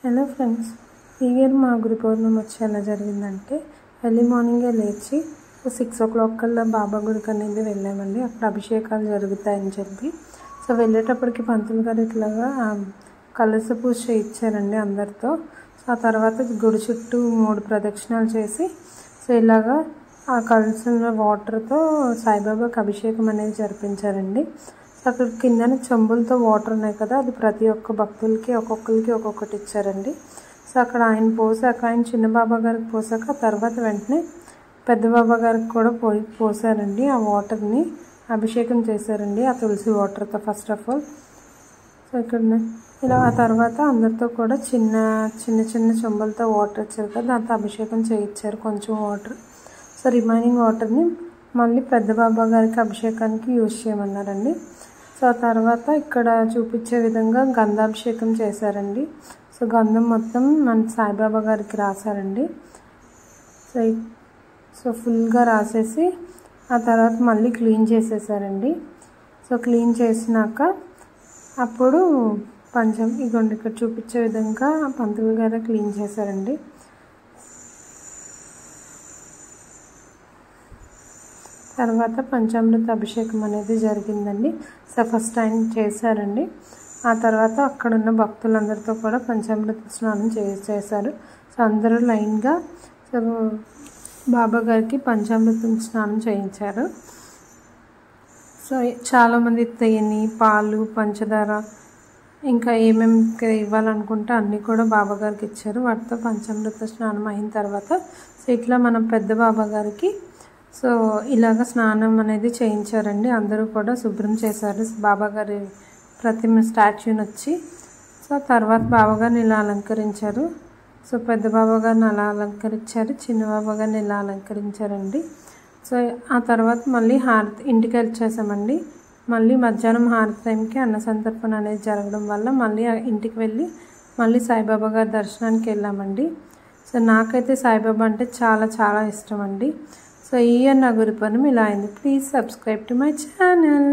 Hello friends, ఈ year మా గురు పౌర్ణమి వచ్చి ఎలా జరిగిందంటే ఎర్లీ మార్నింగే లేచి 6 o'clock కల్లా బాబా గుడికి అనేది వెళ్ళామండి. అక్కడ అభిషేకాలు జరుగుతాయని చెప్పి వెళ్ళేటప్పటికి పంతులు గారు ఇట్లాగా కలశ పూజ చేయించారండి అందరితో. ఆ తర్వాత గుడి చుట్టూ 3 ప్రదక్షిణాలు చేసి ఇలాగా ఆ కలశంలో వాటర్తో సాయిబాబాకి అభిషేకం అనేది జరిపించారండి. అక్కడ కిందన చెంబులతో వాటర్ ఉన్నాయి కదా, అది ప్రతి ఒక్క భక్తులకి ఒక్కొక్కరికి ఒక్కొక్కటి ఇచ్చారండి. అక్కడ ఆయన పోసాక, ఆయన చిన్న బాబా గారికి పోసాక తర్వాత వెంటనే పెద్ద బాబా గారికి కూడా పోసారండి. ఆ వాటర్ని అభిషేకం చేశారండి, ఆ తులసి వాటర్తో ఫస్ట్ ఆఫ్ ఆల్. ఇక్కడ ఇలా ఆ తర్వాత అందరితో కూడా చిన్న చిన్న చెంబులతో వాటర్ ఇచ్చారు కదా, దాంతో అభిషేకం చేయించారు కొంచెం వాటర్. రిమైనింగ్ వాటర్ని మళ్ళీ పెద్ద బాబా గారికి అభిషేకానికి యూజ్ చేయమన్నారండి. ఆ తర్వాత ఇక్కడ చూపించే విధంగా గంధాభిషేకం చేశారండి. గంధం మొత్తం మన సాయిబాబా గారికి రాశారండి. ఫుల్గా రాసేసి ఆ తర్వాత మళ్ళీ క్లీన్ చేసేసారండి. క్లీన్ చేసినాక అప్పుడు ఇగోండి ఇక్కడ చూపించే విధంగా పంతులు గారు క్లీన్ చేశారండి. తర్వాత పంచామృత అభిషేకం అనేది జరిగిందండి. ఫస్ట్ టైం చేశారండి. ఆ తర్వాత అక్కడున్న భక్తులందరితో కూడా పంచామృత స్నానం చేశారు. అందరూ లైన్గా బాబా గారికి పంచామృతం స్నానం చేయించారు. చాలామంది తేనె, పాలు, పంచదార ఇంకా ఏమేమి ఇవ్వాలనుకుంటే అన్నీ కూడా బాబా గారికి ఇచ్చారు. వాటితో పంచామృత స్నానం అయిన తర్వాత ఇట్లా మనం పెద్ద బాబా గారికి ఇలాగ స్నానం అనేది చేయించారండి. అందరూ కూడా శుభ్రం చేశారు బాబాగారి ప్రతిమ స్టాచ్యూని వచ్చి. తర్వాత బాబాగారిని ఇలా అలంకరించారు. పెద్ద బాబాగారిని అలా అలంకరించారు, చిన్న బాబాగారిని ఇలా అలంకరించారండి. ఆ తర్వాత మళ్ళీ ఇంటికి వచ్చేసామండి. మళ్ళీ మధ్యాహ్నం హారతి టైంకి అన్న సంతర్పణ అనేది జరగడం వల్ల మళ్ళీ ఇంటికి వెళ్ళి మళ్ళీ సాయిబాబా గారి దర్శనానికి వెళ్ళామండి. నాకైతే సాయిబాబా అంటే చాలా చాలా ఇష్టం అండి. ఈ ఇయర్ నా గురు పౌర్ణమి ఇలా అయింది. Please subscribe to my channel.